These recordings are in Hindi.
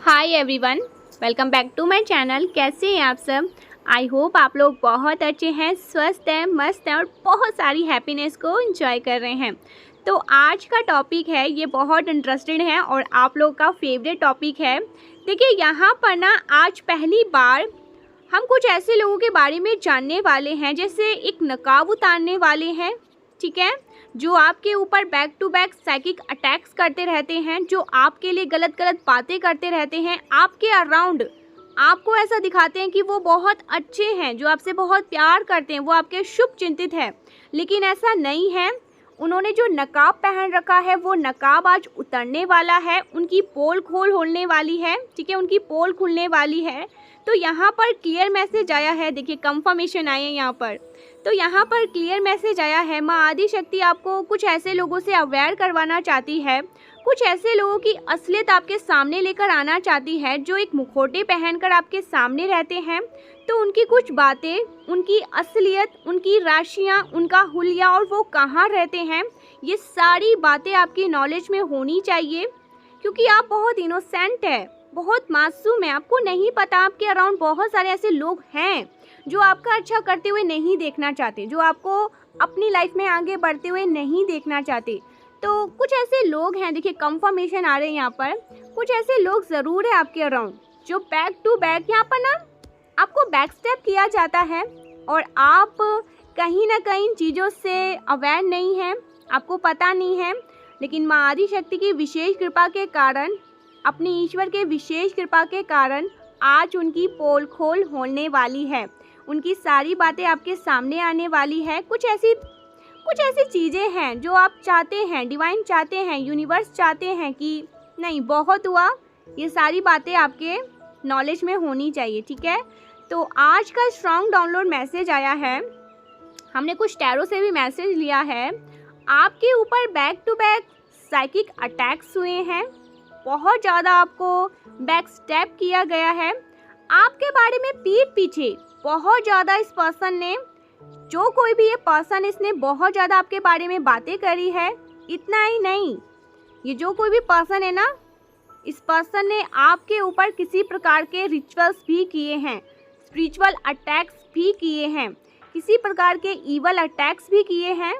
Hi everyone, welcome back to my channel. कैसे हैं आप सब? आई होप आप लोग बहुत अच्छे हैं, स्वस्थ हैं, मस्त हैं और बहुत सारी हैप्पीनेस को एंजॉय कर रहे हैं। तो आज का टॉपिक है, ये बहुत इंटरेस्टेड है और आप लोग का फेवरेट टॉपिक है। देखिए यहाँ पर ना आज पहली बार हम कुछ ऐसे लोगों के बारे में जानने वाले हैं जैसे एक नकाब उतारने वाले हैं, ठीक है, जो आपके ऊपर back to back psychic attacks करते रहते हैं, जो आपके लिए गलत गलत बातें करते रहते हैं, आपके अराउंड आपको ऐसा दिखाते हैं कि वो बहुत अच्छे हैं, जो आपसे बहुत प्यार करते हैं, वो आपके शुभ चिंतित है, लेकिन ऐसा नहीं है। उन्होंने जो नकाब पहन रखा है वो नकाब आज उतरने वाला है, उनकी पोल खोल होने वाली है, ठीक है, उनकी पोल खुलने वाली है। तो यहाँ पर क्लियर मैसेज आया है, देखिए कंफर्मेशन आए हैं यहाँ पर। तो यहाँ पर क्लियर मैसेज आया है, माँ आदि शक्ति आपको कुछ ऐसे लोगों से अवेयर करवाना चाहती है, कुछ ऐसे लोगों की असलियत आपके सामने लेकर आना चाहती है जो एक मुखौटे पहनकर आपके सामने रहते हैं। तो उनकी कुछ बातें, उनकी असलियत, उनकी राशियाँ, उनका हुलिया और वो कहाँ रहते हैं, ये सारी बातें आपकी नॉलेज में होनी चाहिए, क्योंकि आप बहुत इनोसेंट है, बहुत मासूम है। आपको नहीं पता आपके अराउंड बहुत सारे ऐसे लोग हैं जो आपका अच्छा करते हुए नहीं देखना चाहते, जो आपको अपनी लाइफ में आगे बढ़ते हुए नहीं देखना चाहते। तो कुछ ऐसे लोग हैं, देखिए कंफर्मेशन आ रहे हैं यहाँ पर, कुछ ऐसे लोग ज़रूर है आपके अराउंड जो बैक टू बैक यहाँ पर ना आपको बैक स्टेप किया जाता है और आप कहीं ना कहीं चीज़ों से अवेयर नहीं हैं, आपको पता नहीं है। लेकिन माँ आदि शक्ति की विशेष कृपा के कारण, अपनी ईश्वर के विशेष कृपा के कारण आज उनकी पोल खोल होने वाली है, उनकी सारी बातें आपके सामने आने वाली है। कुछ ऐसी चीज़ें हैं जो आप चाहते हैं, डिवाइन चाहते हैं, यूनिवर्स चाहते हैं कि नहीं बहुत हुआ, ये सारी बातें आपके नॉलेज में होनी चाहिए, ठीक है। तो आज का स्ट्रॉन्ग डाउनलोड मैसेज आया है, हमने कुछ टैरो से भी मैसेज लिया है। आपके ऊपर back to back psychic attacks हुए हैं, बहुत ज़्यादा आपको बैक स्टेप किया गया है, आपके बारे में पीठ पीछे बहुत ज़्यादा इस पर्सन ने, जो कोई भी ये पर्सन, इसने बहुत ज़्यादा आपके बारे में बातें करी है। इतना ही नहीं, ये जो कोई भी पर्सन है ना, इस पर्सन ने आपके ऊपर किसी प्रकार के रिचुअल्स भी किए हैं, स्पिरिचुअल अटैक्स भी किए हैं, किसी प्रकार के ईवल अटैक्स भी किए हैं।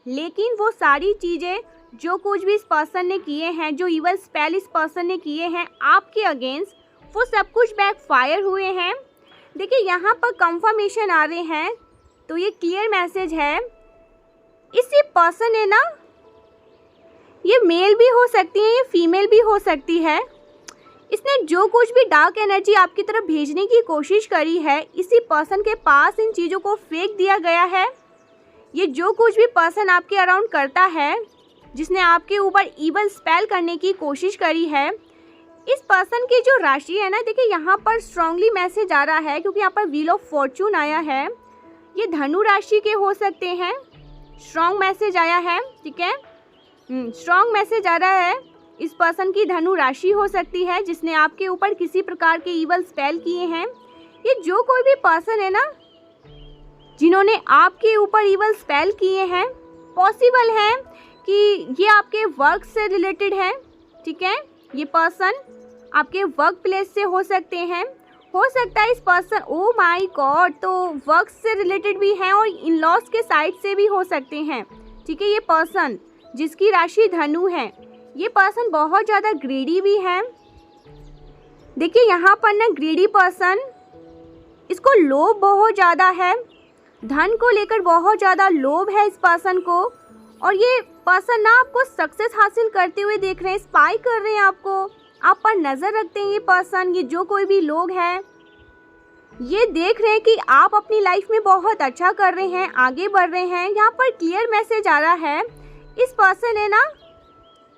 लेकिन वो सारी चीज़ें जो कुछ भी इस पर्सन ने किए हैं, जो ईवल स्पेल इस पर्सन ने किए हैं आपके अगेंस्ट, वो सब कुछ बैकफायर हुए हैं। देखिए यहाँ पर कंफर्मेशन आ रहे हैं, तो ये क्लियर मैसेज है, इसी पर्सन है ना, ये मेल भी हो सकती है, ये फीमेल भी हो सकती है, इसने जो कुछ भी डार्क एनर्जी आपकी तरफ भेजने की कोशिश करी है, इसी पर्सन के पास इन चीज़ों को फेंक दिया गया है। ये जो कुछ भी पर्सन आपके अराउंड करता है, जिसने आपके ऊपर ईवल स्पेल करने की कोशिश करी है, इस पर्सन की जो राशि है ना, देखिए यहाँ पर स्ट्रांगली मैसेज आ रहा है, क्योंकि यहाँ पर व्हील ऑफ फॉर्चून आया है, ये धनु राशि के हो सकते हैं। स्ट्रॉन्ग मैसेज आया है, ठीक है, स्ट्रॉन्ग मैसेज आ रहा है, इस पर्सन की धनु राशि हो सकती है जिसने आपके ऊपर किसी प्रकार के ईवल स्पेल किए हैं। ये जो कोई भी पर्सन है ना, जिन्होंने आपके ऊपर ईवल स्पेल किए हैं, पॉसिबल है कि ये आपके वर्क से रिलेटेड है, ठीक है, ये पर्सन आपके वर्क प्लेस से हो सकते हैं, हो सकता है इस पर्सन, ओ माय गॉड, तो वर्क से रिलेटेड भी हैं और इन लॉज के साइड से भी हो सकते हैं, ठीक है। ये पर्सन जिसकी राशि धनु है, ये पर्सन बहुत ज़्यादा ग्रीडी भी है। देखिए यहाँ पर ना ग्रीडी पर्सन, इसको लोभ बहुत ज़्यादा है, धन को लेकर बहुत ज़्यादा लोभ है इस पर्सन को, और ये पर्सन ना आपको सक्सेस हासिल करते हुए देख रहे हैं, स्पाई कर रहे हैं आपको, आप पर नज़र रखते हैं ये पर्सन। ये जो कोई भी लोग हैं, ये देख रहे हैं कि आप अपनी लाइफ में बहुत अच्छा कर रहे हैं, आगे बढ़ रहे हैं। यहाँ पर क्लियर मैसेज आ रहा है, इस पर्सन ने ना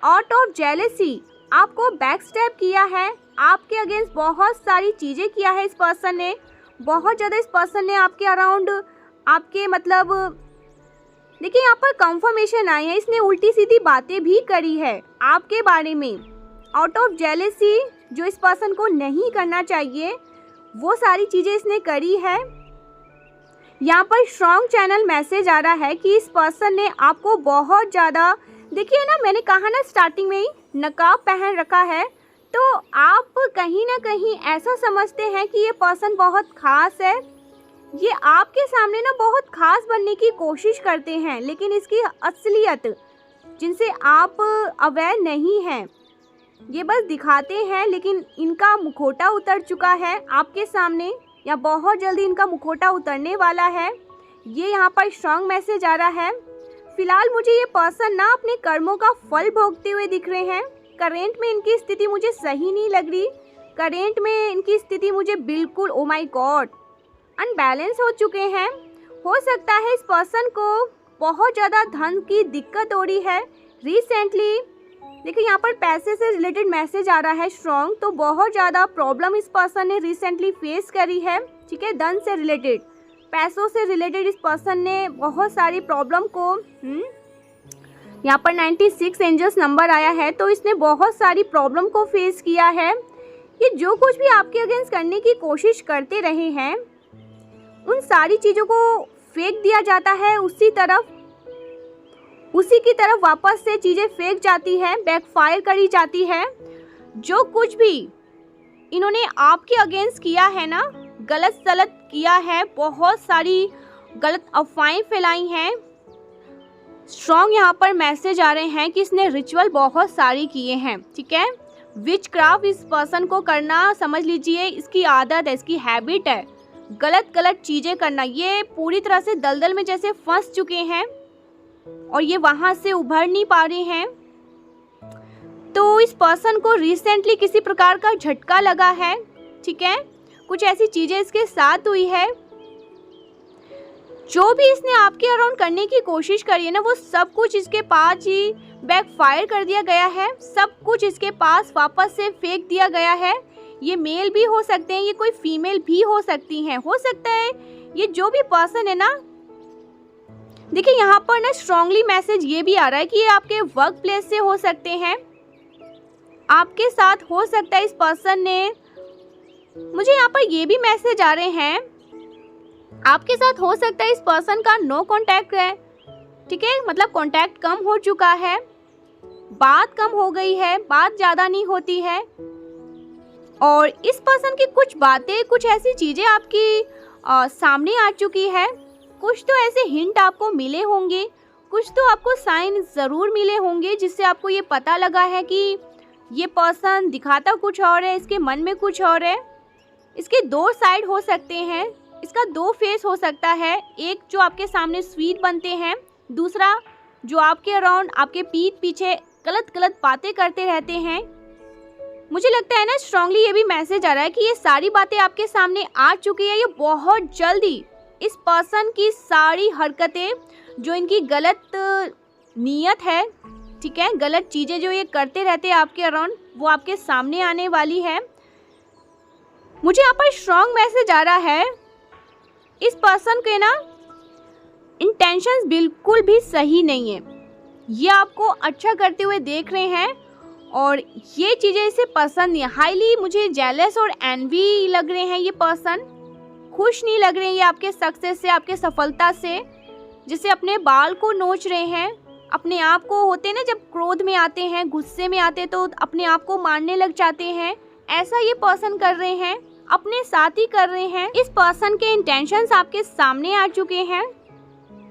आउट ऑफ जेलेसी आपको बैक स्टेप किया है, आपके अगेंस्ट बहुत सारी चीज़ें किया है इस पर्सन ने, बहुत ज़्यादा इस पर्सन ने आपके अराउंड, आपके मतलब, देखिए यहाँ पर कंफर्मेशन आई है, इसने उल्टी सीधी बातें भी करी है आपके बारे में, आउट ऑफ जेलेसी, जो इस पर्सन को नहीं करना चाहिए, वो सारी चीज़ें इसने करी है। यहाँ पर स्ट्रॉन्ग चैनल मैसेज आ रहा है कि इस पर्सन ने आपको बहुत ज़्यादा, देखिए ना, मैंने कहा ना स्टार्टिंग में ही, नकाब पहन रखा है, तो आप कहीं ना कहीं ऐसा समझते हैं कि ये पर्सन बहुत ख़ास है। ये आपके सामने ना बहुत ख़ास बनने की कोशिश करते हैं, लेकिन इसकी असलियत जिनसे आप अवेयर नहीं हैं, ये बस दिखाते हैं, लेकिन इनका मुखौटा उतर चुका है आपके सामने, या बहुत जल्दी इनका मुखौटा उतरने वाला है। ये यहाँ पर स्ट्रॉन्ग मैसेज आ रहा है। फिलहाल मुझे ये पर्सन ना अपने कर्मों का फल भोगते हुए दिख रहे हैं। करेंट में इनकी स्थिति मुझे सही नहीं लग रही। करेंट में इनकी स्थिति मुझे बिल्कुल, ओ माय गॉड, अनबैलेंस हो चुके हैं। हो सकता है इस पर्सन को बहुत ज़्यादा धन की दिक्कत हो रही है रिसेंटली। देखिए यहाँ पर पैसे से रिलेटेड मैसेज आ रहा है स्ट्रॉन्ग, तो बहुत ज़्यादा प्रॉब्लम इस पर्सन ने रिसेंटली फेस करी है। ठीक है, धन से रिलेटेड, पैसों से रिलेटेड इस पर्सन ने बहुत सारी प्रॉब्लम को यहाँ पर 96 एंजल्स नंबर आया है, तो इसने बहुत सारी प्रॉब्लम को फेस किया है। ये जो कुछ भी आपके अगेंस्ट करने की कोशिश करते रहे हैं, उन सारी चीज़ों को फेंक दिया जाता है उसी की तरफ वापस से चीज़ें फेंक जाती है, बैकफायर करी जाती है। जो कुछ भी इन्होंने आपके अगेंस्ट किया है ना, गलत सलत किया है, बहुत सारी गलत अफवाहें फैलाई हैं। स्ट्रॉन्ग यहाँ पर मैसेज आ रहे हैं कि इसने रिचुअल बहुत सारी किए हैं। ठीक है, विच क्राफ्ट इस पर्सन को करना, समझ लीजिए इसकी आदत है, इसकी हैबिट है गलत गलत चीज़ें करना। ये पूरी तरह से दलदल में जैसे फंस चुके हैं और ये वहाँ से उभर नहीं पा रहे हैं। तो इस पर्सन को रिसेंटली किसी प्रकार का झटका लगा है। ठीक है, कुछ ऐसी चीज़ें इसके साथ हुई है। जो भी इसने आपके अराउंड करने की कोशिश करी है ना, वो सब कुछ इसके पास ही बैकफायर कर दिया गया है। सब कुछ इसके पास वापस से फेंक दिया गया है। ये मेल भी हो सकते हैं, ये कोई फीमेल भी हो सकती हैं। हो सकता है ये जो भी पर्सन है ना, देखिए यहाँ पर ना स्ट्रांगली मैसेज ये भी आ रहा है कि ये आपके वर्क प्लेस से हो सकते हैं, आपके साथ हो सकता है इस पर्सन ने। मुझे यहाँ पर ये भी मैसेज आ रहे हैं आपके साथ हो सकता है इस पर्सन का नो कांटेक्ट है। ठीक है, मतलब कांटेक्ट कम हो चुका है, बात कम हो गई है, बात ज़्यादा नहीं होती है। और इस पर्सन की कुछ बातें, कुछ ऐसी चीज़ें आपकी सामने आ चुकी है। कुछ तो ऐसे हिंट आपको मिले होंगे, कुछ तो आपको साइन ज़रूर मिले होंगे, जिससे आपको ये पता लगा है कि ये पर्सन दिखाता कुछ और है, इसके मन में कुछ और है। इसके दो साइड हो सकते हैं, इसका दो फेस हो सकता है। एक जो आपके सामने स्वीट बनते हैं, दूसरा जो आपके अराउंड, आपके पीठ पीछे गलत गलत बातें करते रहते हैं। मुझे लगता है ना स्ट्रांगली ये भी मैसेज आ रहा है कि ये सारी बातें आपके सामने आ चुकी है। ये बहुत जल्दी इस पर्सन की सारी हरकतें, जो इनकी गलत नीयत है, ठीक है, गलत चीज़ें जो ये करते रहते हैं आपके अराउंड, वो आपके सामने आने वाली है। मुझे यहाँ पर स्ट्रांग मैसेज आ रहा है इस पर्सन के ना इंटेंशंस बिल्कुल भी सही नहीं है। ये आपको अच्छा करते हुए देख रहे हैं और ये चीज़ें इसे पसंद नहीं है। हाईली मुझे जेलस और एनवी लग रहे हैं। ये पर्सन खुश नहीं लग रहे हैं ये आपके सक्सेस से, आपके सफलता से, जिसे अपने बाल को नोच रहे हैं। अपने आप को, होते हैं ना जब क्रोध में आते हैं, गुस्से में आते हैं, तो अपने आप को मारने लग जाते हैं। ऐसा ये पर्सन कर रहे हैं, अपने साथ ही कर रहे हैं। इस पर्सन के इंटेंशंस आपके सामने आ चुके हैं।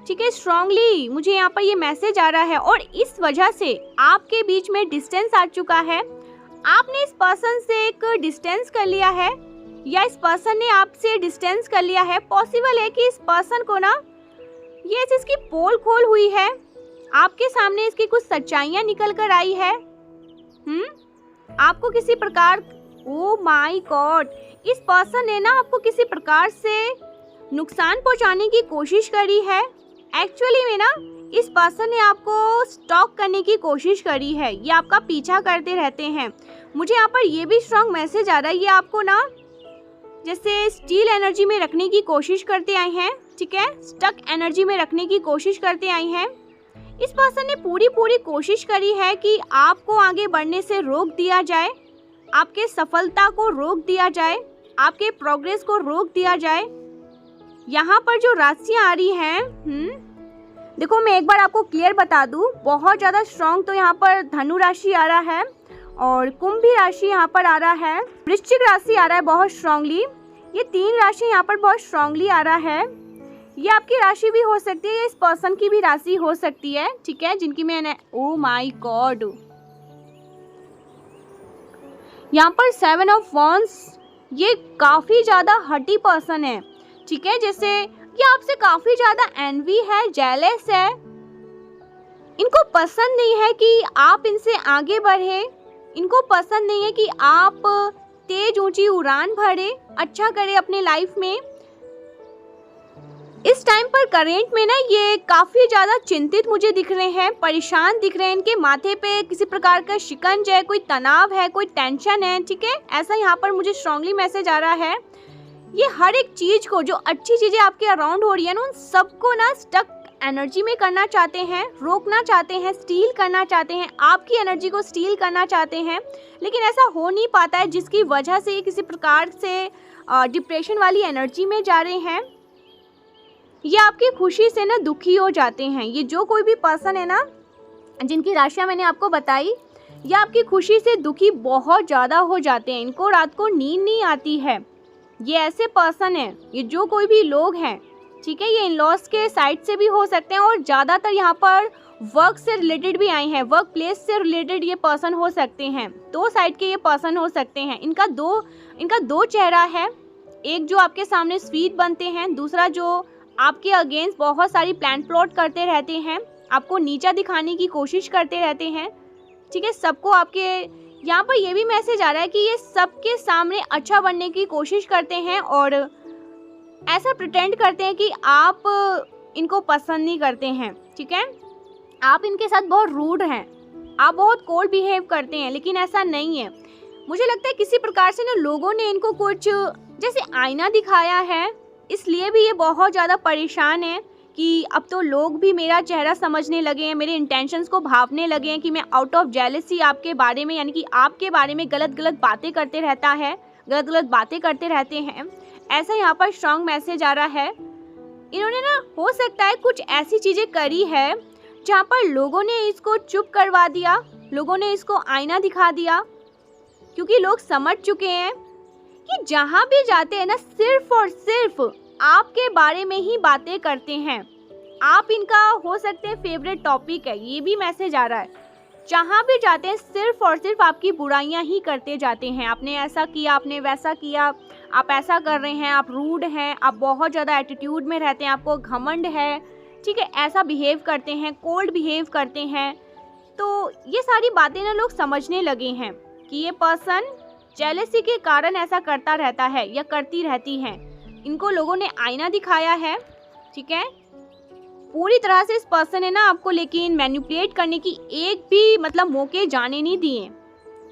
ठीक है, स्ट्रांगली मुझे यहाँ पर ये मैसेज आ रहा है और इस वजह से आपके बीच में डिस्टेंस आ चुका है। आपने इस पर्सन से एक डिस्टेंस कर लिया है या इस पर्सन ने आपसे डिस्टेंस कर लिया है। पॉसिबल है कि इस पर्सन को ना ये इसकी पोल खोल हुई है, आपके सामने इसकी कुछ सच्चाइयाँ निकल कर आई है। आपको किसी प्रकार, ओ माय गॉड, इस पर्सन ने ना आपको किसी प्रकार से नुकसान पहुंचाने की कोशिश करी है। एक्चुअली में ना इस पर्सन ने आपको स्टॉक करने की कोशिश करी है। ये आपका पीछा करते रहते हैं। मुझे यहाँ पर ये भी स्ट्रॉन्ग मैसेज आ रहा है, ये आपको ना जैसे स्टील एनर्जी में रखने की कोशिश करते आए हैं। ठीक है, स्टक एनर्जी में रखने की कोशिश करते आए हैं। इस पर्सन ने पूरी कोशिश करी है कि आपको आगे बढ़ने से रोक दिया जाए, आपके सफलता को रोक दिया जाए, आपके प्रोग्रेस को रोक दिया जाए। यहाँ पर जो राशियाँ आ रही हैं, देखो मैं एक बार आपको क्लियर बता दूँ, बहुत ज़्यादा स्ट्रॉन्ग तो यहाँ पर धनु राशि आ रहा है और कुंभ भी राशि यहाँ पर आ रहा है, वृश्चिक राशि आ रहा है बहुत स्ट्रांगली। ये 3 राशि यहाँ पर बहुत स्ट्रांगली आ रहा है। ये आपकी राशि भी हो सकती है, इस पर्सन की भी राशि हो सकती है, ठीक है, जिनकी मैंने ओ माय गॉड, यहाँ पर 7 ऑफ वॉन्ड्स, ये काफ़ी ज़्यादा हटी पर्सन है, ठीक है, जैसे ये आपसे काफ़ी ज़्यादा एनवी है, जेलस है, इनको पसंद नहीं है कि आप इनसे आगे बढ़े, इनको पसंद नहीं है कि आप तेज ऊंची उड़ान भरे, अच्छा करें अपने लाइफ में। इस टाइम पर करेंट में ना ये काफ़ी ज़्यादा चिंतित मुझे दिख रहे हैं, परेशान दिख रहे हैं, इनके माथे पे किसी प्रकार का शिकंज है, कोई तनाव है, कोई टेंशन है, ठीक है, ऐसा यहाँ पर मुझे स्ट्रांगली मैसेज आ रहा है। ये हर एक चीज़ को, जो अच्छी चीज़ें आपके अराउंड हो रही है ना, उन सबको ना स्टक एनर्जी में करना चाहते हैं, रोकना चाहते हैं, स्टील करना चाहते हैं, आपकी एनर्जी को स्टील करना चाहते हैं, लेकिन ऐसा हो नहीं पाता है, जिसकी वजह से ये किसी प्रकार से डिप्रेशन वाली एनर्जी में जा रहे हैं। ये आपकी खुशी से ना दुखी हो जाते हैं। ये जो कोई भी पर्सन है ना, जिनकी राशियाँ मैंने आपको बताई, ये आपकी खुशी से दुखी बहुत ज़्यादा हो जाते हैं, इनको रात को नींद नहीं आती है। ये ऐसे पर्सन है, ये जो कोई भी लोग हैं, ठीक है, ये इन लॉज के साइड से भी हो सकते हैं और ज़्यादातर यहाँ पर वर्क से रिलेटेड भी आए हैं, वर्क प्लेस से रिलेटेड ये पर्सन हो सकते हैं, 2 साइड के ये पर्सन हो सकते हैं। इनका दो चेहरा है, एक जो आपके सामने स्वीट बनते हैं, दूसरा जो आपके अगेंस्ट बहुत सारी प्लान प्लॉट करते रहते हैं, आपको नीचा दिखाने की कोशिश करते रहते हैं, ठीक है। सबको आपके यहाँ पर ये भी मैसेज आ रहा है कि ये सबके सामने अच्छा बनने की कोशिश करते हैं और ऐसा प्रिटेंड करते हैं कि आप इनको पसंद नहीं करते हैं, ठीक है, आप इनके साथ बहुत रूड हैं, आप बहुत कोल्ड बिहेव करते हैं, लेकिन ऐसा नहीं है। मुझे लगता है किसी प्रकार से ना लोगों ने इनको कुछ जैसे आईना दिखाया है, इसलिए भी ये बहुत ज़्यादा परेशान है कि अब तो लोग भी मेरा चेहरा समझने लगे हैं, मेरे इंटेंशंस को भांपने लगे हैं कि मैं आउट ऑफ जेलसी आपके बारे में, यानी कि आपके बारे में गलत गलत बातें करते रहते हैं। ऐसा यहाँ पर स्ट्रॉन्ग मैसेज आ रहा है। इन्होंने ना हो सकता है कुछ ऐसी चीज़ें करी है जहाँ पर लोगों ने इसको चुप करवा दिया, लोगों ने इसको आईना दिखा दिया, क्योंकि लोग समझ चुके हैं कि जहाँ भी जाते हैं ना, सिर्फ और सिर्फ आपके बारे में ही बातें करते हैं। आप इनका हो सकते हैं फेवरेट टॉपिक है, ये भी मैसेज आ रहा है। जहाँ भी जाते हैं सिर्फ और सिर्फ आपकी बुराइयां ही करते जाते हैं, आपने ऐसा किया, आपने वैसा किया, आप ऐसा कर रहे हैं, आप रूड हैं, आप बहुत ज़्यादा एटीट्यूड में रहते हैं, आपको घमंड है, ठीक है, ऐसा बिहेव करते हैं, कोल्ड बिहेव करते हैं। तो ये सारी बातें ना लोग समझने लगे हैं कि ये पर्सन जेलसी के कारण ऐसा करता रहता है या करती रहती हैं। इनको लोगों ने आईना दिखाया है, ठीक है, पूरी तरह से इस पर्सन ने ना आपको लेकिन मैनिपुलेट करने की एक भी मौके जाने नहीं दिए,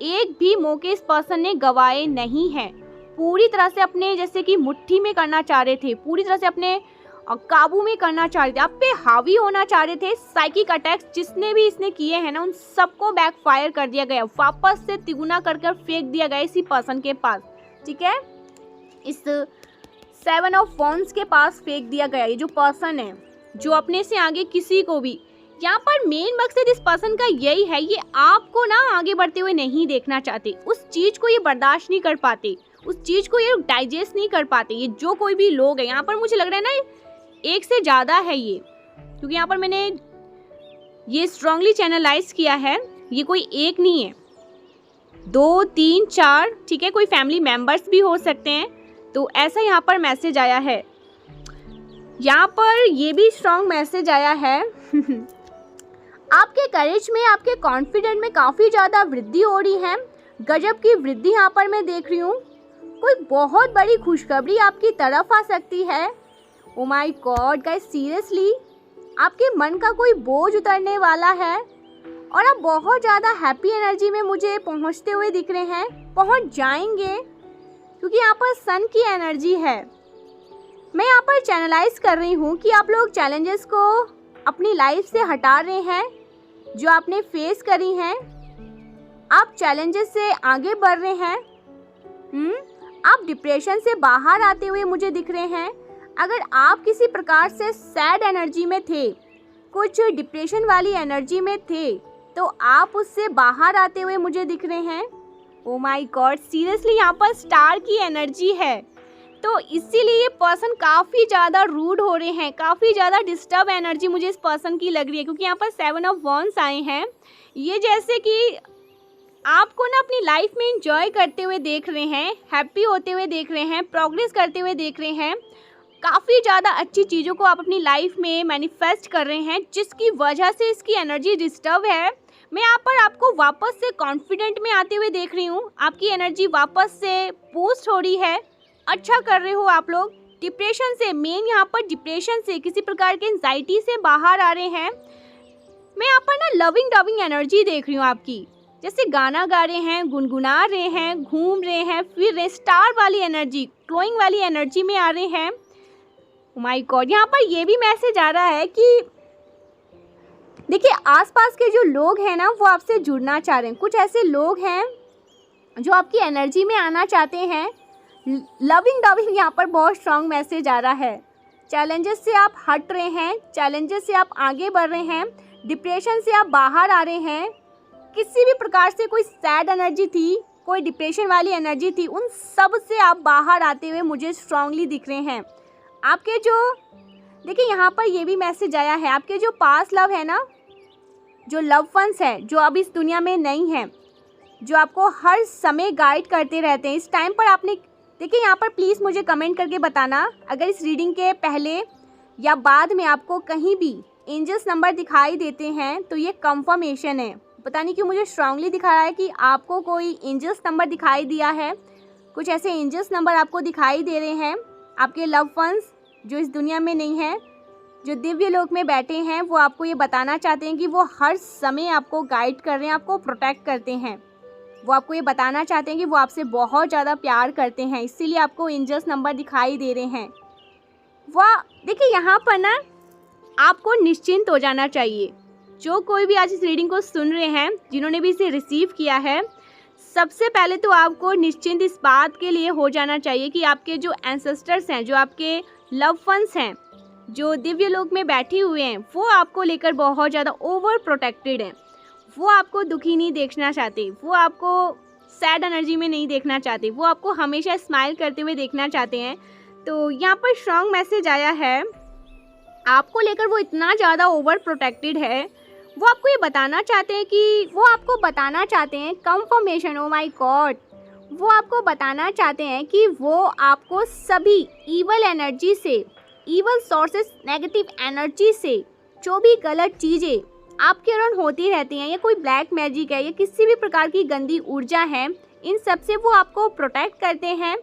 एक भी मौके इस पर्सन ने गवाए नहीं हैं। पूरी तरह से अपने जैसे कि मुट्ठी में करना चाह रहे थे, पूरी तरह से अपने काबू में करना चाह रहे थे, आप पे हावी होना चाह रहे थे। साइकिक अटैक्स जिसने भी इसने किए हैं ना, उन सबको बैकफायर कर दिया गया, वापस से तिगुना कर फेंक दिया गया इसी पर्सन के पास, ठीक है, इस 7 ऑफ वॉन्ड्स के पास फेंक दिया गया। ये जो पर्सन है जो अपने से आगे किसी को भी, यहाँ पर मेन मकसद इस पर्सन का यही है, ये आपको ना आगे बढ़ते हुए नहीं देखना चाहते, उस चीज़ को ये बर्दाश्त नहीं कर पाते, उस चीज़ को ये डाइजेस्ट नहीं कर पाते। ये जो कोई भी लोग हैं यहाँ पर, मुझे लग रहा है ना एक से ज़्यादा है ये, क्योंकि यहाँ पर मैंने ये स्ट्रांगली चैनलाइज किया है, ये कोई एक नहीं है, 2 3 4, ठीक है, कोई फैमिली मेम्बर्स भी हो सकते हैं। तो ऐसा यहाँ पर मैसेज आया है, यहाँ पर ये भी स्ट्रॉन्ग मैसेज आया है आपके करेज में, आपके कॉन्फिडेंट में काफ़ी ज़्यादा वृद्धि हो रही है, गजब की वृद्धि यहाँ पर मैं देख रही हूँ। कोई बहुत बड़ी खुशखबरी आपकी तरफ आ सकती है। ओ माय गॉड गाइस, सीरियसली आपके मन का कोई बोझ उतरने वाला है और आप बहुत ज़्यादा हैप्पी एनर्जी में मुझे पहुँचते हुए दिख रहे हैं, पहुँच जाएंगे, क्योंकि यहाँ पर सन की एनर्जी है। मैं यहाँ पर चैनलाइज कर रही हूँ कि आप लोग चैलेंजेस को अपनी लाइफ से हटा रहे हैं, जो आपने फेस करी हैं, आप चैलेंजेस से आगे बढ़ रहे हैं। आप डिप्रेशन से बाहर आते हुए मुझे दिख रहे हैं। अगर आप किसी प्रकार से सैड एनर्जी में थे, कुछ डिप्रेशन वाली एनर्जी में थे, तो आप उससे बाहर आते हुए मुझे दिख रहे हैं। ओ माय गॉड, सीरियसली यहाँ पर स्टार की एनर्जी है, तो इसीलिए ये पर्सन काफ़ी ज़्यादा रूड हो रहे हैं, काफ़ी ज़्यादा डिस्टर्ब एनर्जी मुझे इस पर्सन की लग रही है, क्योंकि यहाँ पर 7 ऑफ वॉन्ड्स आए हैं। ये जैसे कि आपको ना अपनी लाइफ में एंजॉय करते हुए देख रहे हैं, हैप्पी होते हुए देख रहे हैं, प्रोग्रेस करते हुए देख रहे हैं, काफ़ी ज़्यादा अच्छी चीज़ों को आप अपनी लाइफ में मैनिफेस्ट कर रहे हैं, जिसकी वजह से इसकी एनर्जी डिस्टर्ब है। मैं यहाँ पर आपको वापस से कॉन्फिडेंट में आते हुए देख रही हूँ, आपकी एनर्जी वापस से बूस्ट हो रही है, अच्छा कर रहे हो आप लोग। डिप्रेशन से, मेन यहाँ पर डिप्रेशन से, किसी प्रकार के एंजाइटी से बाहर आ रहे हैं। मैं यहाँ पर ना लविंग एनर्जी देख रही हूँ आपकी, जैसे गाना गा रहे हैं, गुनगुना रहे हैं, घूम रहे हैं, फिर रहे, स्टार वाली एनर्जी, ग्लोइंग वाली एनर्जी में आ रहे हैं। ओह माय गॉड, यहाँ पर ये भी मैसेज आ रहा है कि देखिए आसपास के जो लोग हैं ना, वो आपसे जुड़ना चाह रहे हैं। कुछ ऐसे लोग हैं जो आपकी एनर्जी में आना चाहते हैं। लविंग यहाँ पर बहुत स्ट्रांग मैसेज आ रहा है। चैलेंजेस से आप हट रहे हैं, चैलेंजेस से आप आगे बढ़ रहे हैं, डिप्रेशन से आप बाहर आ रहे हैं। किसी भी प्रकार से कोई सैड एनर्जी थी, कोई डिप्रेशन वाली एनर्जी थी, उन सब से आप बाहर आते हुए मुझे स्ट्रांगली दिख रहे हैं। आपके जो देखिए यहाँ पर ये भी मैसेज आया है, आपके जो पास्ट लव है ना, जो लव वंस है, जो अब इस दुनिया में नहीं है, जो आपको हर समय गाइड करते रहते हैं, इस टाइम पर आपने देखिए यहाँ पर प्लीज़ मुझे कमेंट करके बताना, अगर इस रीडिंग के पहले या बाद में आपको कहीं भी एंजल्स नंबर दिखाई देते हैं तो ये कंफर्मेशन है। पता नहीं क्यों मुझे स्ट्रांगली दिखा रहा है कि आपको कोई एंजल्स नंबर दिखाई दिया है, कुछ ऐसे एंजल्स नंबर आपको दिखाई दे रहे हैं। आपके लव वंस जो इस दुनिया में नहीं है, जो दिव्य लोक में बैठे हैं, वो आपको ये बताना चाहते हैं कि वो हर समय आपको गाइड कर रहे हैं, आपको प्रोटेक्ट करते हैं। वो आपको ये बताना चाहते हैं कि वो आपसे बहुत ज़्यादा प्यार करते हैं, इसीलिए आपको एंजल्स नंबर दिखाई दे रहे हैं। वह देखिए यहाँ पर ना आपको निश्चिंत हो जाना चाहिए। जो कोई भी आज इस रीडिंग को सुन रहे हैं, जिन्होंने भी इसे रिसीव किया है, सबसे पहले तो आपको निश्चिंत इस बात के लिए हो जाना चाहिए कि आपके जो एंसेस्टर्स हैं, जो आपके लव वंस हैं, जो दिव्य लोक में बैठे हुए हैं, वो आपको लेकर बहुत ज़्यादा ओवर प्रोटेक्टेड हैं। वो आपको दुखी नहीं देखना चाहते, वो आपको सैड एनर्जी में नहीं देखना चाहते, वो आपको हमेशा स्माइल करते हुए देखना चाहते हैं। तो यहाँ पर स्ट्रॉन्ग मैसेज आया है, आपको लेकर वो इतना ज़्यादा ओवर प्रोटेक्टेड है। वो आपको ये बताना चाहते हैं कि वो आपको बताना चाहते हैं कंफर्मेशन, ओ माय गॉड, वो आपको बताना चाहते हैं कि वो आपको सभी इवल एनर्जी से, इवल सोर्सेस, नेगेटिव एनर्जी से, जो भी गलत चीज़ें आपके अराउंड होती रहती हैं, या कोई ब्लैक मैजिक है, या किसी भी प्रकार की गंदी ऊर्जा है, इन सब से वो आपको प्रोटेक्ट करते हैं।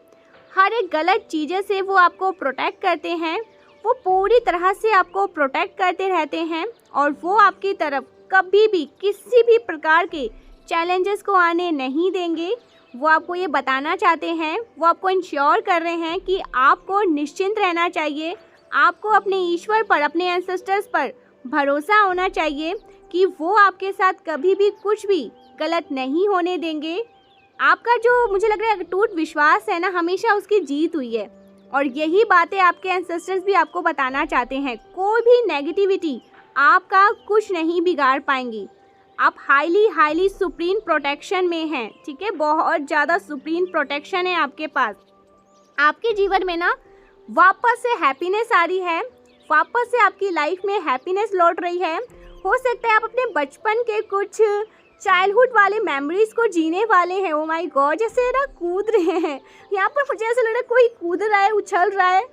हर एक गलत चीज़ें से वो आपको प्रोटेक्ट करते हैं। वो पूरी तरह से आपको प्रोटेक्ट करते रहते हैं, और वो आपकी तरफ कभी भी किसी भी प्रकार के चैलेंजेस को आने नहीं देंगे। वो आपको ये बताना चाहते हैं, वो आपको इंश्योर कर रहे हैं कि आपको निश्चिंत रहना चाहिए, आपको अपने ईश्वर पर, अपने एंसेस्टर्स पर भरोसा होना चाहिए कि वो आपके साथ कभी भी कुछ भी गलत नहीं होने देंगे। आपका जो मुझे लग रहा है अटूट विश्वास है ना, हमेशा उसकी जीत हुई है, और यही बातें आपके एंसेस्टर्स भी आपको बताना चाहते हैं। कोई भी नेगेटिविटी आपका कुछ नहीं बिगाड़ पाएंगी। आप हाईली सुप्रीम प्रोटेक्शन में हैं, ठीक है, बहुत ज़्यादा सुप्रीम प्रोटेक्शन है आपके पास। आपके जीवन में ना वापस से हैप्पीनेस आ रही है, वापस से आपकी लाइफ में हैप्पीनेस लौट रही है। हो सकता है आप अपने बचपन के कुछ चाइल्डहुड वाले मेमोरीज को जीने वाले हैं। ओ माय गॉड, जैसे ना कूद रहे हैं यहाँ पर, मुझे ऐसा लग रहा है कोई कूद रहा है, उछल रहा है,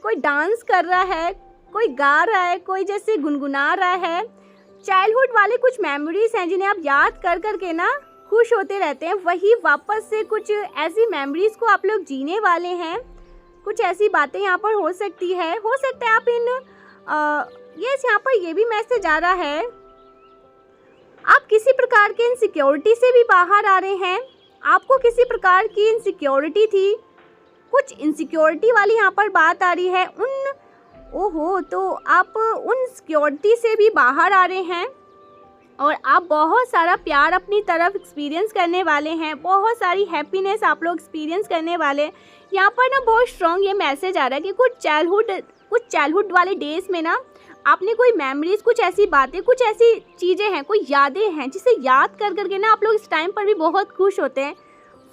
कोई डांस कर रहा है, कोई गा रहा है, कोई जैसे गुनगुना रहा है। चाइल्डहुड वाले कुछ मेमोरीज हैं जिन्हें आप याद कर करके ना खुश होते रहते हैं, वही वापस से कुछ ऐसी मेमोरीज को आप लोग जीने वाले हैं। कुछ ऐसी बातें यहाँ पर हो सकती है। हो सकता है आप यहाँ पर ये भी मैसेज आ रहा है, आप किसी प्रकार के इनसिक्योरिटी से भी बाहर आ रहे हैं। आपको किसी प्रकार की इनसिक्योरिटी थी, कुछ इनसिक्योरिटी वाली यहाँ पर बात आ रही है। तो आप उन सिक्योरिटी से भी बाहर आ रहे हैं, और आप बहुत सारा प्यार अपनी तरफ एक्सपीरियंस करने वाले हैं, बहुत सारी हैप्पीनेस आप लोग एक्सपीरियंस करने वाले। यहाँ पर ना बहुत स्ट्रॉन्ग ये मैसेज आ रहा है कि कुछ चाइल्डहुड वाले डेज में ना आपने कोई मेमोरीज, कुछ ऐसी बातें, कुछ ऐसी चीज़ें हैं, कोई यादें हैं जिसे याद कर करके ना आप लोग इस टाइम पर भी बहुत खुश होते हैं।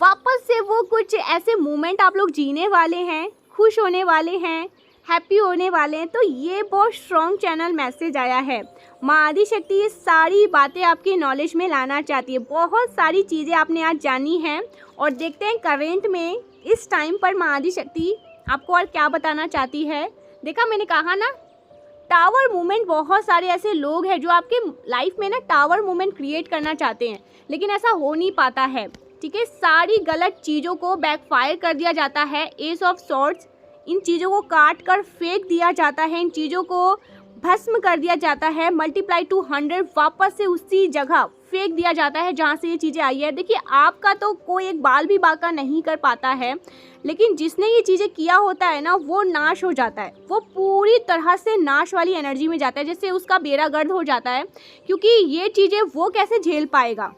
वापस से वो कुछ ऐसे मोमेंट आप लोग जीने वाले हैं, खुश होने वाले हैं, हैप्पी होने वाले हैं। तो ये बहुत स्ट्रॉन्ग चैनल मैसेज आया है। माँ आदिशक्ति ये सारी बातें आपके नॉलेज में लाना चाहती है। बहुत सारी चीज़ें आपने आज जानी हैं और देखते हैं करेंट में इस टाइम पर माँ आदिशक्ति आपको और क्या बताना चाहती है। देखा, मैंने कहा ना, टावर मूवमेंट, बहुत सारे ऐसे लोग हैं जो आपके लाइफ में ना टावर मूवमेंट क्रिएट करना चाहते हैं, लेकिन ऐसा हो नहीं पाता है। ठीक है, सारी गलत चीज़ों को बैकफायर कर दिया जाता है। एस ऑफ सॉर्ड्स, इन चीज़ों को काट कर फेंक दिया जाता है, इन चीज़ों को भस्म कर दिया जाता है, मल्टीप्लाई टू 100 वापस से उसी जगह फेंक दिया जाता है जहाँ से ये चीज़ें आई है। देखिए, आपका तो कोई एक बाल भी बाका नहीं कर पाता है, लेकिन जिसने ये चीज़ें किया होता है ना, वो नाश हो जाता है, वो पूरी तरह से नाश वाली एनर्जी में जाता है, जैसे उसका बेड़ा गर्द हो जाता है। क्योंकि ये चीज़ें वो कैसे झेल पाएगा,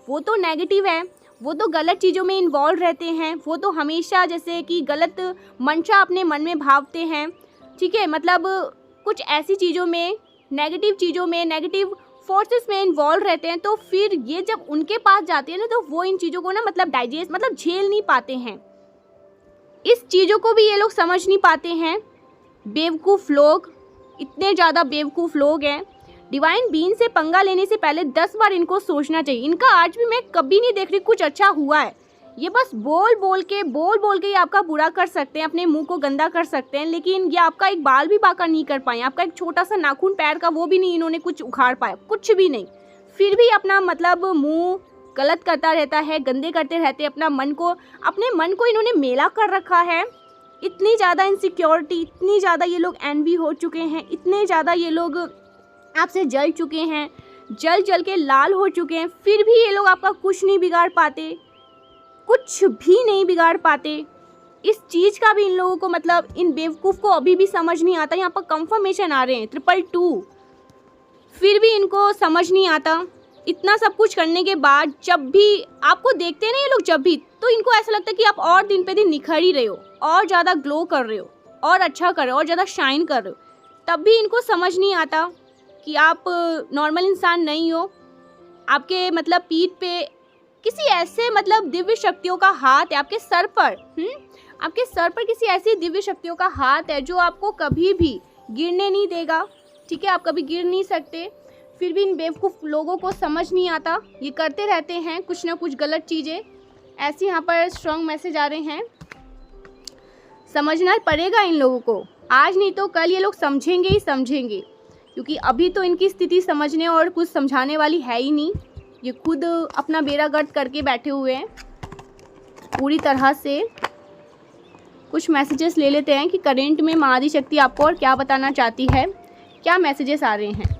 वो तो नेगेटिव है, वो तो गलत चीज़ों में इन्वॉल्व रहते हैं, वो तो हमेशा जैसे कि गलत मंशा अपने मन में भावते हैं। ठीक है, मतलब कुछ ऐसी चीज़ों में, नेगेटिव चीज़ों में, नेगेटिव फोर्सेस में इन्वॉल्व रहते हैं। तो फिर ये जब उनके पास जाती है ना, तो वो इन चीज़ों को ना मतलब डाइजेस्ट, मतलब झेल नहीं पाते हैं। इस चीज़ों को भी ये लोग समझ नहीं पाते हैं। बेवकूफ़ लोग, इतने ज़्यादा बेवकूफ़ लोग हैं। डिवाइन बीइंग से पंगा लेने से पहले 10 बार इनको सोचना चाहिए। इनका आज भी मैं कभी नहीं देख रही कुछ अच्छा हुआ है। ये बस बोल बोल के ये आपका बुरा कर सकते हैं, अपने मुंह को गंदा कर सकते हैं, लेकिन ये आपका एक बाल भी बाका नहीं कर पाए। आपका एक छोटा सा नाखून पैर का, वो भी नहीं इन्होंने कुछ उखाड़ पाया, कुछ भी नहीं। फिर भी अपना मतलब मुंह गलत करता रहता है, गंदे करते रहते हैं अपने मन को इन्होंने मेला कर रखा है। इतनी ज़्यादा इनसिक्योरिटी, इतनी ज़्यादा ये लोग एनवी हो चुके हैं, इतने ज़्यादा ये लोग आपसे जल चुके हैं, जल के लाल हो चुके हैं। फिर भी ये लोग आपका कुछ नहीं बिगाड़ पाते, कुछ भी नहीं बिगाड़ पाते। इस चीज़ का भी इन लोगों को, मतलब इन बेवकूफ़ को अभी भी समझ नहीं आता। यहाँ पर कंफर्मेशन आ रहे हैं 222, फिर भी इनको समझ नहीं आता। इतना सब कुछ करने के बाद जब भी आपको देखते हैं ना ये लोग, जब भी, तो इनको ऐसा लगता है कि आप और दिन पे दिन निखर ही रहे हो, और ज़्यादा ग्लो कर रहे हो, और अच्छा कर रहे हो, और ज़्यादा शाइन कर रहे हो। तब भी इनको समझ नहीं आता कि आप नॉर्मल इंसान नहीं हो। आपके मतलब पीठ पे किसी ऐसे मतलब दिव्य शक्तियों का हाथ है, आपके सर पर, आपके सर पर किसी ऐसी दिव्य शक्तियों का हाथ है जो आपको कभी भी गिरने नहीं देगा। ठीक है, आप कभी गिर नहीं सकते। फिर भी इन बेवकूफ़ लोगों को समझ नहीं आता, ये करते रहते हैं कुछ ना कुछ गलत चीज़ें। ऐसे यहाँ पर स्ट्रॉन्ग मैसेज आ रहे हैं। समझना पड़ेगा इन लोगों को, आज नहीं तो कल ये लोग समझेंगे ही समझेंगे, क्योंकि अभी तो इनकी स्थिति समझने और कुछ समझाने वाली है ही नहीं। ये खुद अपना बेड़ा गर्द करके बैठे हुए हैं पूरी तरह से। कुछ मैसेजेस ले लेते हैं कि करेंट में माँ आदिशक्ति आपको और क्या बताना चाहती है। क्या मैसेजेस आ रहे हैं,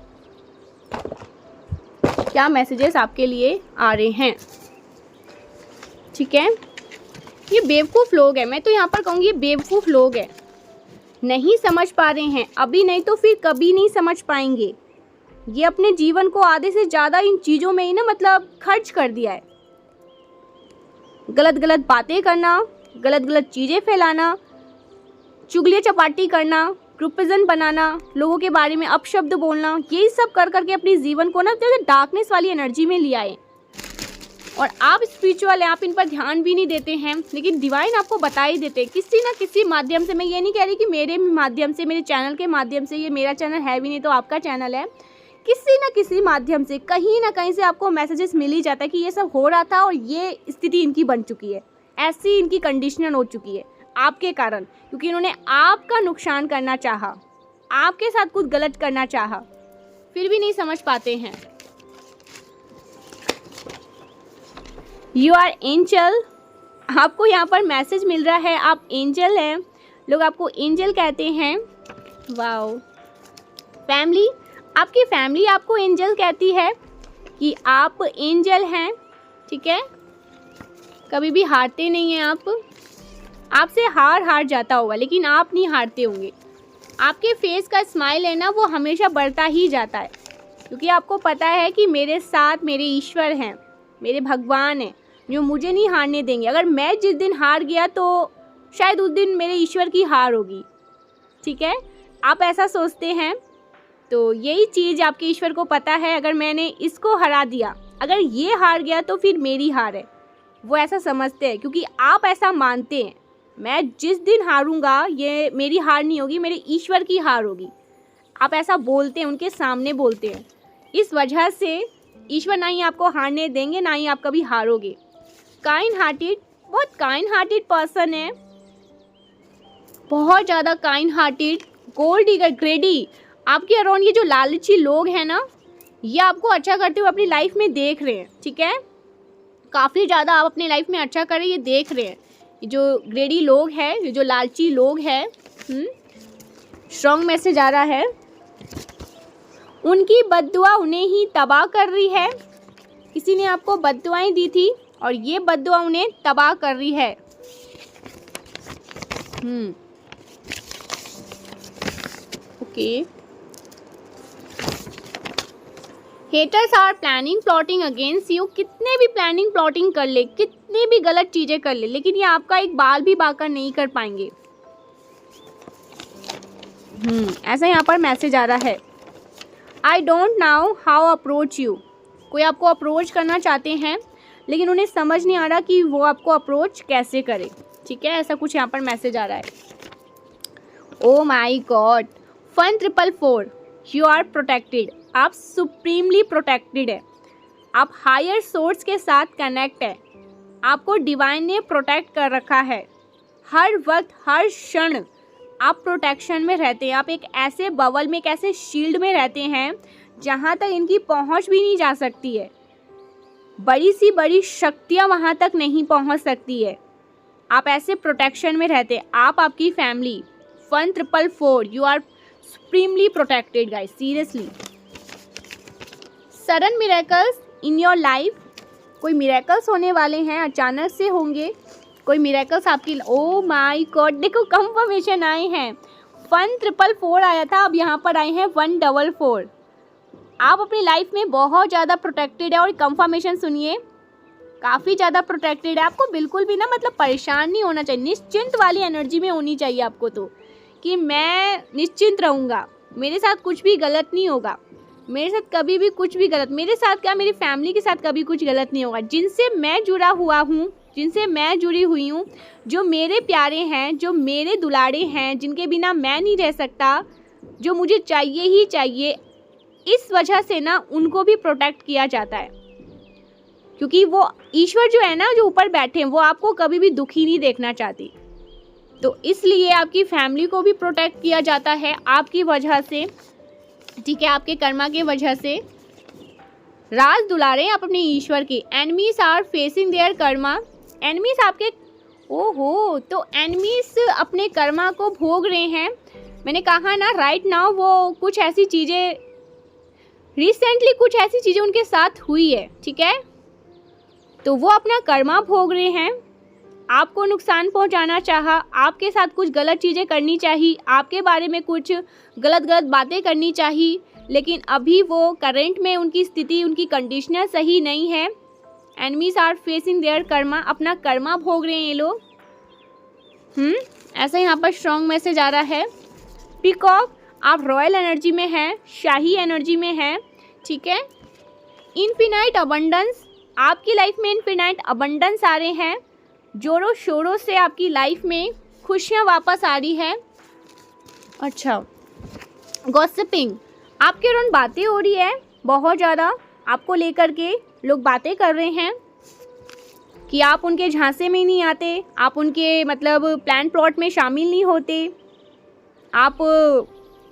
क्या मैसेजेस आपके लिए आ रहे हैं। ठीक है, ये बेवकूफ़ लोग हैं, मैं तो यहाँ पर कहूँगी ये बेवकूफ़ लोग हैं, नहीं समझ पा रहे हैं। अभी नहीं तो फिर कभी नहीं समझ पाएंगे। ये अपने जीवन को आधे से ज़्यादा इन चीज़ों में ही ना मतलब खर्च कर दिया है। गलत गलत बातें करना, गलत गलत चीज़ें फैलाना, चुगली चपाटी करना, ग्रुपिज़म बनाना, लोगों के बारे में अपशब्द बोलना, यही सब कर करके अपने जीवन को ना जैसे डार्कनेस वाली एनर्जी में ले आए। और आप स्पिरिचुअल हैं, आप इन पर ध्यान भी नहीं देते हैं, लेकिन डिवाइन आपको बता ही देते हैं किसी ना किसी माध्यम से। मैं ये नहीं कह रही कि मेरे माध्यम से, मेरे चैनल के माध्यम से, ये मेरा चैनल है भी नहीं तो आपका चैनल है, किसी ना किसी माध्यम से कहीं ना कहीं से आपको मैसेजेस मिल ही जाता है कि ये सब हो रहा था और ये स्थिति इनकी बन चुकी है, ऐसी इनकी कंडीशन हो चुकी है आपके कारण, क्योंकि इन्होंने आपका नुकसान करना चाहा, आपके साथ कुछ गलत करना चाहा, फिर भी नहीं समझ पाते हैं। यू आर एंजल, आपको यहाँ पर मैसेज मिल रहा है, आप एंजल हैं, लोग आपको एंजल कहते हैं। वाओ। फैमिली, आपकी फैमिली आपको एंजल कहती है कि आप एंजल हैं। ठीक है, कभी भी हारते नहीं हैं आप। आपसे हार जाता होगा लेकिन आप नहीं हारते होंगे। आपके फेस का स्माइल है ना, वो हमेशा बढ़ता ही जाता है, क्योंकि आपको पता है कि मेरे साथ मेरे ईश्वर हैं, मेरे भगवान हैं जो मुझे नहीं हारने देंगे। अगर मैं जिस दिन हार गया तो शायद उस दिन मेरे ईश्वर की हार होगी। ठीक है, आप ऐसा सोचते हैं। तो यही चीज़ आपके ईश्वर को पता है, अगर मैंने इसको हरा दिया, अगर ये हार गया तो फिर मेरी हार है। वो ऐसा समझते हैं क्योंकि आप ऐसा मानते हैं, मैं जिस दिन हारूंगा ये मेरी हार नहीं होगी, मेरे ईश्वर की हार होगी। आप ऐसा बोलते हैं, उनके सामने बोलते हैं। इस वजह से ईश्वर ना ही आपको हारने देंगे, ना ही आप कभी हारोगे। काइंड हार्टेड, बहुत काइंड हार्टेड पर्सन है, बहुत ज़्यादा काइंड हार्टेड। गोल्ड डिगर, ग्रेडी, आपके अराउंड ये जो लालची लोग हैं ना, ये आपको अच्छा करते हुए अपनी लाइफ में देख रहे हैं। ठीक है, काफ़ी ज़्यादा आप अपनी लाइफ में अच्छा कर रहे हैं, ये देख रहे हैं। ये जो ग्रेडी लोग हैं, ये जो लालची लोग हैं, स्ट्रॉन्ग मैसेज आ रहा है, उनकी बद्दुआ उन्हें ही तबाह कर रही है। किसी ने आपको बद्दुआएं दी थी और ये बद्दुआ उन्हें तबाह कर रही है। Okay, haters are planning plotting against you. कितने भी प्लानिंग प्लॉटिंग कर ले, कितनी भी गलत चीज़ें कर ले, लेकिन ये आपका एक बाल भी बांका नहीं कर पाएंगे। ऐसा यहाँ पर मैसेज आ रहा है। I don't now how approach you. कोई आपको अप्रोच करना चाहते हैं लेकिन उन्हें समझ नहीं आ रहा कि वो आपको अप्रोच कैसे करे। ठीक है, ऐसा कुछ यहाँ पर मैसेज आ रहा है। ओ माई गॉड, फन 444, यू आर प्रोटेक्टेड। आप सुप्रीमली प्रोटेक्टेड है, आप हायर सोर्स के साथ कनेक्ट है, आपको डिवाइन ने प्रोटेक्ट कर रखा है। हर वक्त हर क्षण आप प्रोटेक्शन में रहते हैं। आप एक ऐसे बबल में, एक ऐसे शील्ड में रहते हैं जहाँ तक इनकी पहुँच भी नहीं जा सकती है। बड़ी सी बड़ी शक्तियाँ वहाँ तक नहीं पहुँच सकती है। आप ऐसे प्रोटेक्शन में रहते हैं, आप, आपकी family. Fun 444, you are supremely protected guys, seriously. Sudden miracles in your life, कोई मिरेकल्स होने वाले हैं, अचानक से होंगे कोई मिरेकल्स आपकी। ओ माय गॉड, देखो कंफर्मेशन आए हैं। फन 444 आया था, अब यहाँ पर आए हैं 144। आप अपनी लाइफ में बहुत ज़्यादा प्रोटेक्टेड है और कंफर्मेशन सुनिए, काफ़ी ज़्यादा प्रोटेक्टेड है। आपको बिल्कुल भी ना मतलब परेशान नहीं होना चाहिए, निश्चिंत वाली एनर्जी में होनी चाहिए आपको, तो कि मैं निश्चिंत रहूँगा, मेरे साथ कुछ भी गलत नहीं होगा, मेरे साथ कभी भी कुछ भी गलत, मेरे साथ क्या, मेरी फैमिली के साथ कभी कुछ गलत नहीं होगा। जिनसे मैं जुड़ा हुआ हूँ, जिनसे मैं जुड़ी हुई हूँ, जो मेरे प्यारे हैं, जो मेरे दुलारे हैं, जिनके बिना मैं नहीं रह सकता, जो मुझे चाहिए ही चाहिए, इस वजह से ना उनको भी प्रोटेक्ट किया जाता है। क्योंकि वो ईश्वर जो है ना, जो ऊपर बैठे हैं, वो आपको कभी भी दुखी नहीं देखना चाहती। तो इसलिए आपकी फैमिली को भी प्रोटेक्ट किया जाता है आपकी वजह से। ठीक है, आपके कर्मा की वजह से। राज दुलारे आप अपने ईश्वर के। Enemies are facing their karma. Enemies आपके, ओहो, तो एनिमीज अपने कर्मा को भोग रहे हैं। मैंने कहा ना, राइट नाउ वो कुछ ऐसी चीज़ें, रिसेंटली कुछ ऐसी चीज़ें उनके साथ हुई है। ठीक है, तो वो अपना कर्मा भोग रहे हैं। आपको नुकसान पहुंचाना चाहा, आपके साथ कुछ गलत चीज़ें करनी चाहिए, आपके बारे में कुछ गलत गलत बातें करनी चाहिए, लेकिन अभी वो करंट में उनकी स्थिति, उनकी कंडीशनर सही नहीं है। Enemies are facing their karma, अपना कर्मा भोग रहे हैं ये लोग। ऐसा यहाँ पर स्ट्रॉन्ग मैसेज आ रहा है। पीकॉक, आप रॉयल एनर्जी में हैं, शाही एनर्जी में हैं। ठीक है, इनफिनाइट अबंडेंस, आपकी लाइफ में इनफिनाइट अबंडेंस आ रहे हैं। जोरों शोरों से आपकी लाइफ में खुशियाँ वापस आ रही है। अच्छा, गॉसिपिंग, आपके अराउंड बातें हो रही है, बहुत ज़्यादा आपको लेकर के लोग बातें कर रहे हैं कि आप उनके झांसे में नहीं आते, आप उनके मतलब प्लान प्लॉट में शामिल नहीं होते, आप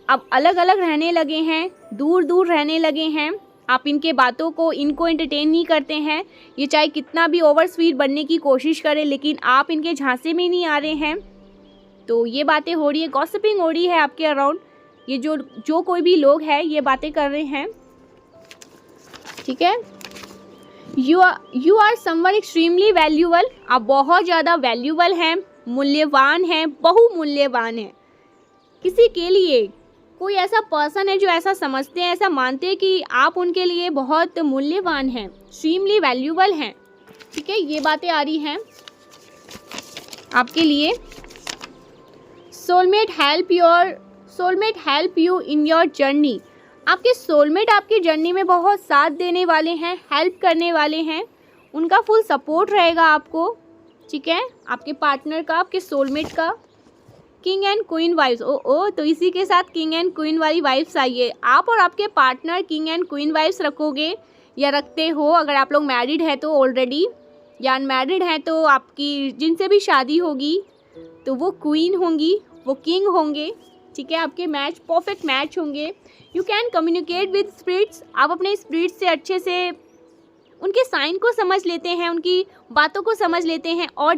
अब अलग अलग रहने लगे हैं, दूर दूर रहने लगे हैं, आप इनके बातों को, इनको एंटरटेन नहीं करते हैं। ये चाहे कितना भी ओवर स्वीट बनने की कोशिश करें, लेकिन आप इनके झांसे में नहीं आ रहे हैं। तो ये बातें हो रही है, गॉसिपिंग हो रही है आपके अराउंड। ये जो कोई भी लोग हैं ये बातें कर रहे हैं। ठीक है, you are someone extremely valuable, आप बहुत ज़्यादा वैल्यूबल हैं, मूल्यवान हैं, बहुमूल्यवान हैं। किसी के लिए कोई ऐसा पर्सन है जो ऐसा समझते हैं, ऐसा मानते हैं कि आप उनके लिए बहुत मूल्यवान हैं, एक्सट्रीमली वैल्यूबल हैं। ठीक है, ये बातें आ रही हैं आपके लिए। Soulmate help you in your journey, आपके सोलमेट आपकी जर्नी में बहुत साथ देने वाले हैं, हेल्प करने वाले हैं, उनका फुल सपोर्ट रहेगा आपको, ठीक है, आपके पार्टनर का, आपके सोलमेट का। किंग एंड क्वीन वाइब्स, ओ तो इसी के साथ किंग एंड क्वीन वाली वाइब्स आई है। आप और आपके partner king and queen vibes रखोगे या रखते हो, अगर आप लोग मैरिड है तो ऑलरेडी, या अनमैरिड हैं तो आपकी जिनसे भी शादी होगी तो वो क्वीन होंगी, वो किंग होंगे, ठीक है। आपके मैच परफेक्ट मैच होंगे। You can communicate with spirits, आप अपने स्पिरिट्स से अच्छे से उनके साइन को समझ लेते हैं, उनकी बातों को समझ लेते हैं और